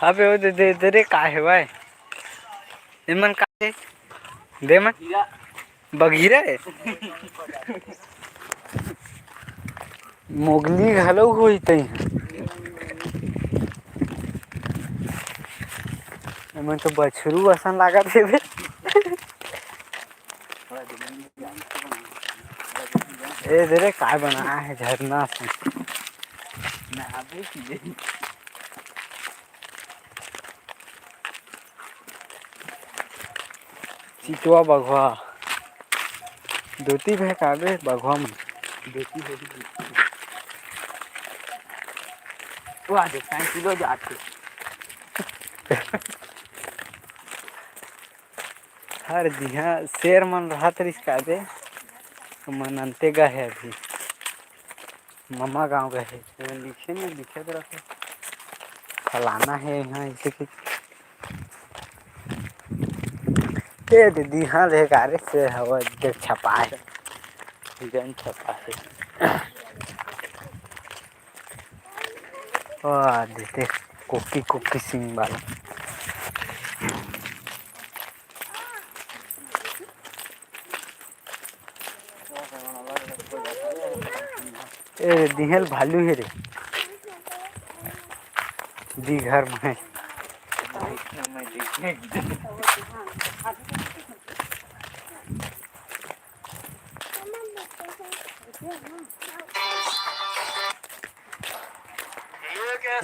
अबे वो दे दे रे का है भाई इमन का है दे मन बघीरा है मोगली घलो होई तई इमन तो बछरू असन लागत है बे ए दे रे काय बनाया है झरना से चितवा बघवा दोती भे काबे बघवा में दोती हो वो आ देख 5 किलो जाते हर दिहा शेर मन रहत रिस काबे मन अंते गए है अभी मम्मा गांव गए है लिखे नहीं लिखे तो रखे फलाना है यहाँ इसे कि ये दीदी हाँ ले गारे से हवा देख छपा है हिरन छपा है वाह देते कोकी कोकी सिंग वाला ए दिहल भालू है रे दी घर में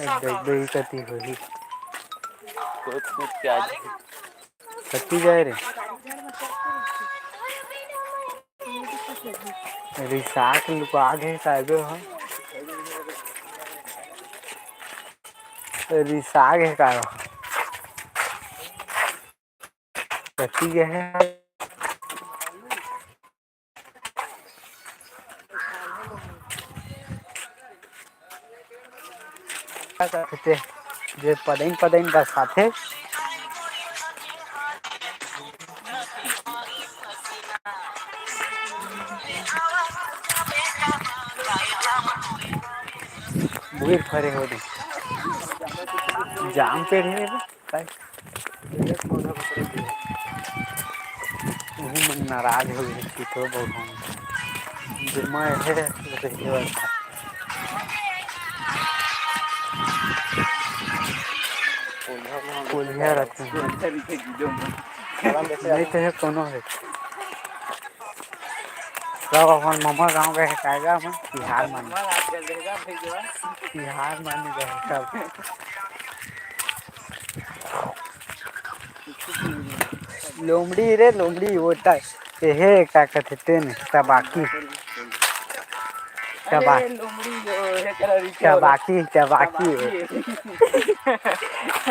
कती होगी कती जाए रे रिसाक लुका गए साइबे हम रिसाग है का कती गए है जे पदैन बसाथे बुर फरे हो रे जाम पेड़ है काय मन नाराज हो गए कि तो बहुत जुम्मा है कोलिया रखे नहीं तो है कोनो है सब अपन मम्मा गाँव गए कायगा हम बिहार मान गए सब लोमड़ी रे लोमड़ी वोटा हे का कहते तेन तबाकी तबाकी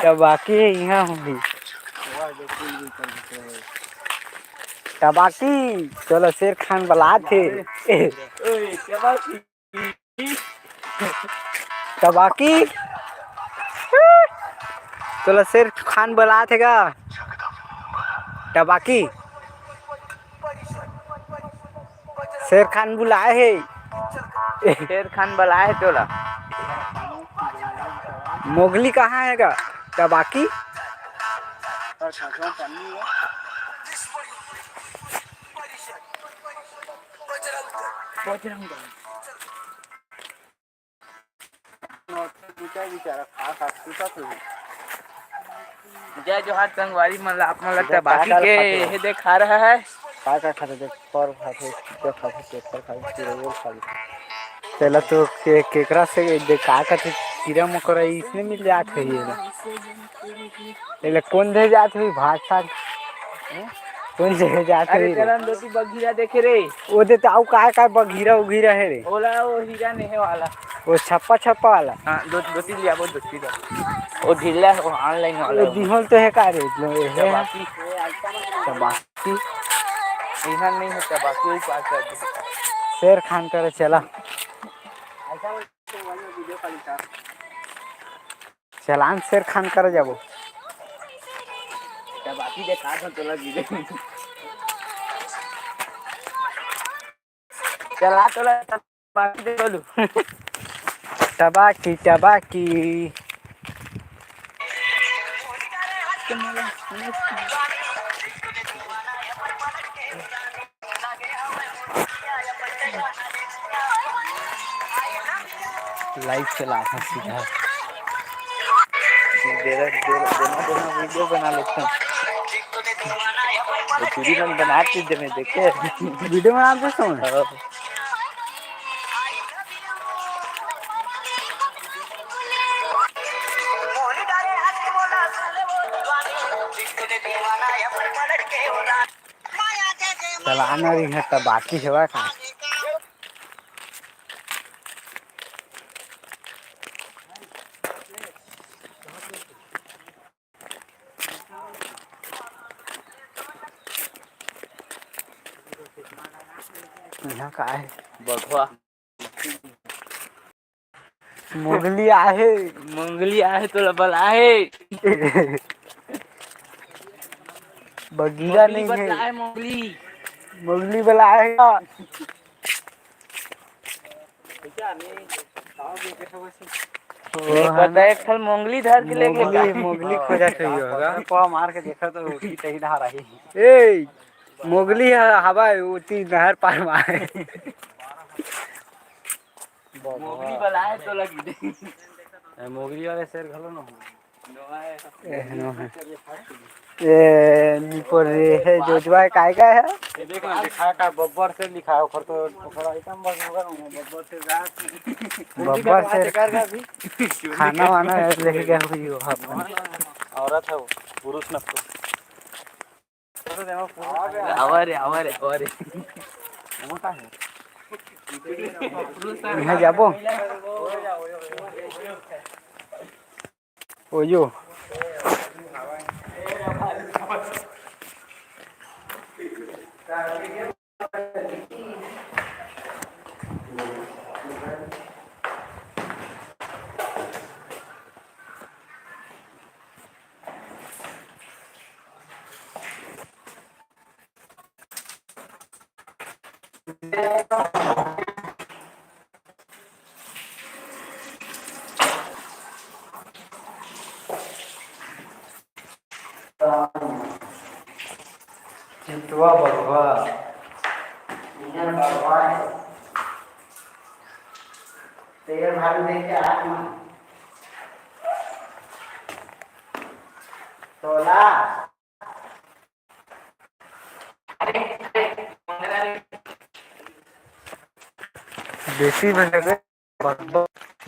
तबाकी यहाँ होगी तबाकी चलो शेर खान बुला थे तबाकी चलो शेर खान बुला थे का तबाकी शेर खान बुलाए है शेर खान बुलाए तोला मोगली कहाँ है का तबाकी जय जोहार संगवारी मतलब बाकी के हे देखा रहा है का खाते देख पर खाते पेपर खाते रोल खाते पहला तो केकरा से देखा खाते कीड़ा मकोड़ा इसमें मिल जात है ये पहले कौन दे जात है भात साग कौन दे जात है तेरा दोती बघीरा देखे रे वो देता आउ का बघीरा उघीरा है रे ओला वो हीरा नहीं वाला वो छप्पा वाला हां दोती लिया वो दोती दा वो ढीला वो ऑनलाइन वाला दिहल तो है का रे है बाकी यहाँ नहीं होता बाकी वही पास कर शेर खान करे चला चलान शेर खान कर जाबो बाकी देखा था तोला गिरे चला तोला बाकी दे बोलू तबाकी लाइट चला था सीधा देना वीडियो बना लेते हैं। वीडियो बनाते जमे देखे वीडियो बनाते समय चलाना रही है तब बाकी सेवा का यहाँ का है बघवा मोगली आहे तो लबल आहे बगीरा नहीं है मोगली वाला आएगा एक फल मोगली धर के लेके मोगली खोजा चाहिए होगा मार के देखा तो सही नहा रही ए मोगली हवा उती नहर पार मारे मोगली वाला है तो लगी मोगली वाले शेर घलो न ये निपर है जोजवा काय काय है ये देखना लिखा का बब्बर से लिखा है ओकर तो ओकर आइटम बस होगा बब्बर से बब्बर से कर का भी खाना वाना लेके गया हुई हो औरत है वो पुरुष न आवारे मोटा है यहाँ जाबो ओयो चितवा बघवा इधर बघवा तेरे भाई देख के आ तोला बेसी बने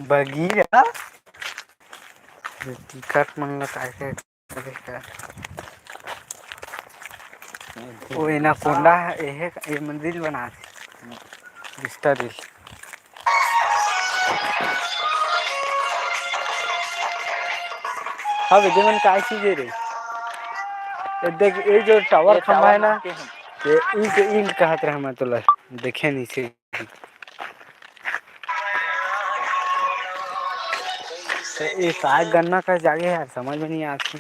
बगीरा टिकट मन काय वो एनाकोंडा ये मंदिर बना रिश्ता दिल हाँ विद्यमान काय चीज है रे देख ये जो टावर खंभा है ना ये ईंट कहते रहे मैं तो देखे नहीं से ये शायद गन्ना का जागे यार समझ में नहीं आती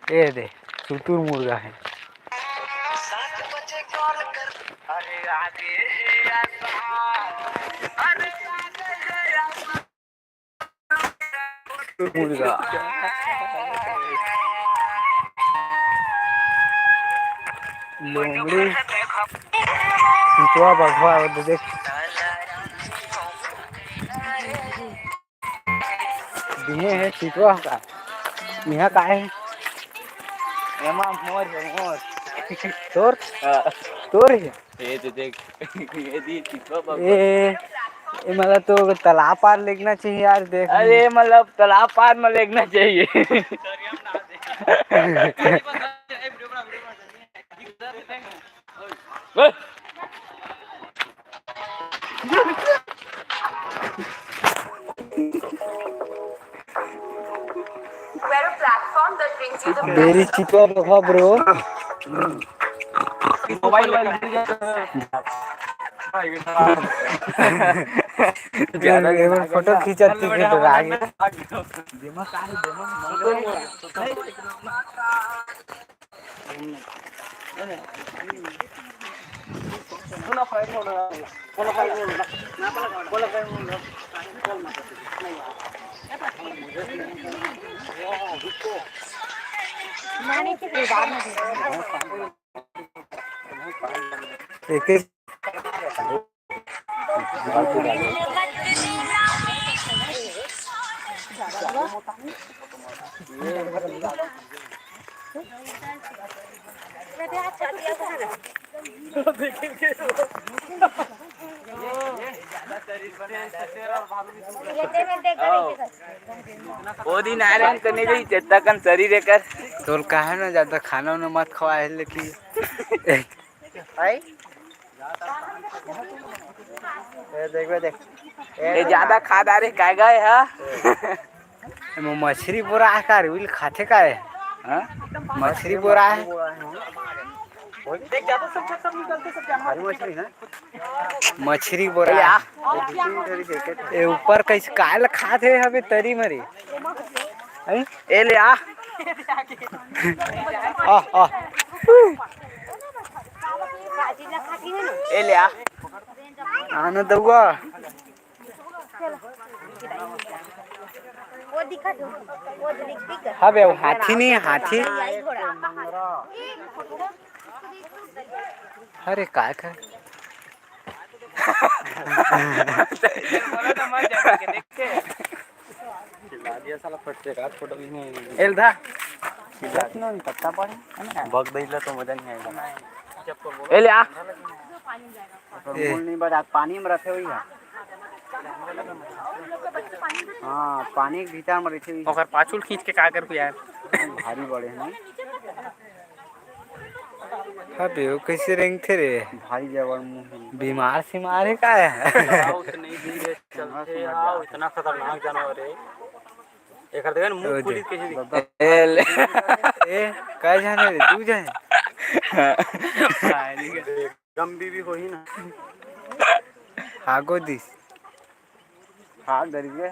ये दे सुतुर मुर्गा है मुर्गा लोमड़ी चितवा बघवा देख दिए है चितवा का यहाँ का है मोर तोर तोर है ये तो देख ये दी चितवा ये मतलब तो तालाब पार लेना चाहिए यार देख अरे मतलब तालाब पार में लेना चाहिए मेरी चितवा रखा ब्रो मोबाइल फोटो खींचती एक एक वो दिन आ रहे हैं करने गई चेता कन शरीर कर तोल का है ना ज्यादा खाना उना मत खवाए लेकिन आई देख ये ज्यादा खाद आ रहे काय गए है मछली बोरा है का विल खाते का है हाँ मछली बोरा है मछली बोरा ये ऊपर कैसे काल खाते हमें तरी मरी ए ले आ ए ले आ आने दूंगा हाँ बे हाथी नहीं हाथी अरे काय का एल था पत्ता पड़े बग दैला तो मजा नहीं आएगा ए ले आ नहीं बस पानी में रखे हुई है हाँ पानी के भीतर में रखे हुई ओकर पाछुल खींच के का कर यार भारी बड़े हैं अबे वो कैसे रेंग थे रे भारी जबर मुंह बीमार सिमार है का है नहीं धीरे चलते आओ इतना खतरनाक जानवर है एकर देन मुंह खुली कैसे ए काय जाने रे तू जाए गंभी भी होई ना हागो दिस हाँ डर गए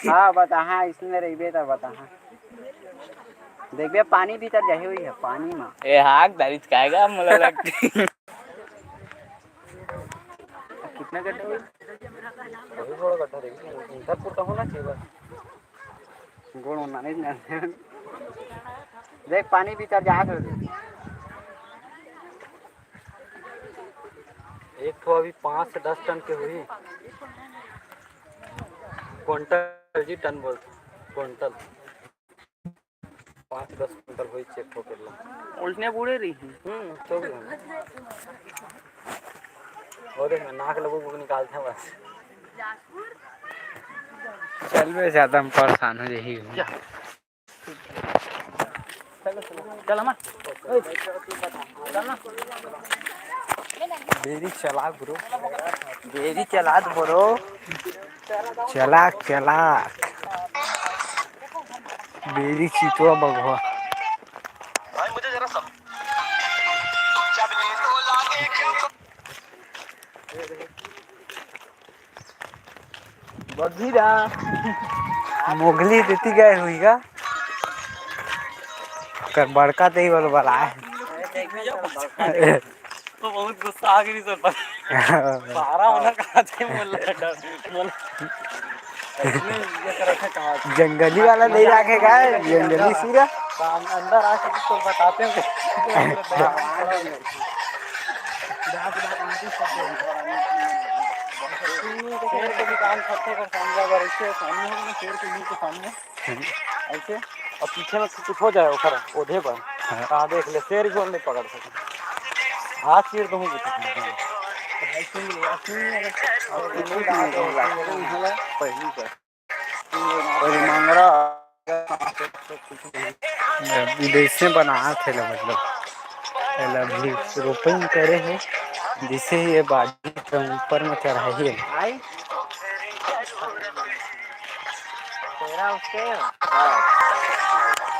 हाँ बता हाँ इसमें रही तो बता हाँ देखिए पानी भीतर जाही हुई है पानी में ए हाक दारित खाएगा मला लगती कितना गड्ढा हुई वही बड़ा गड्ढा देखिए इधर पूरा होना चाहिए बस गोल होना नहीं देख पानी भीतर जा एक तो अभी 5 से 10 टन के हुई क्विंटल जी टन बोल क्विंटल 5 से 10 क्विंटल हुई चेक हो के उल्टने बूढ़े रही तो और नाक लोगों को निकालते हैं बस चल बे ज्यादा हम परेशान हो यही चल हम बेरी चला ब्रो देरी चला ब्रो चला बेरी चितवा बघवा भाई मुझे जरा सब बघीरा मोगली देती गए हुई का कर बड़का ते वाला वाला है तो बहुत गुस्सा आ गई सर पर सारा होना कहां से मोल जंगली वाला नहीं रखेगा जंगली सूरा अंदर आके तो बताते हैं शेर के भी कान फटते कर सामने अगर ऐसे सामने हो ना शेर के मुंह के सामने ऐसे और पीछे में कुछ हो जाए ओखर ओधे पर कहाँ देख ले शेर को नहीं पकड़ सके हाथ शेर तो हूँ पहली पर विदेश में बना थे मतलब अभी रोपण करे हैं जिसे ये बाजी ऊपर में चढ़ाई है तेरा उसके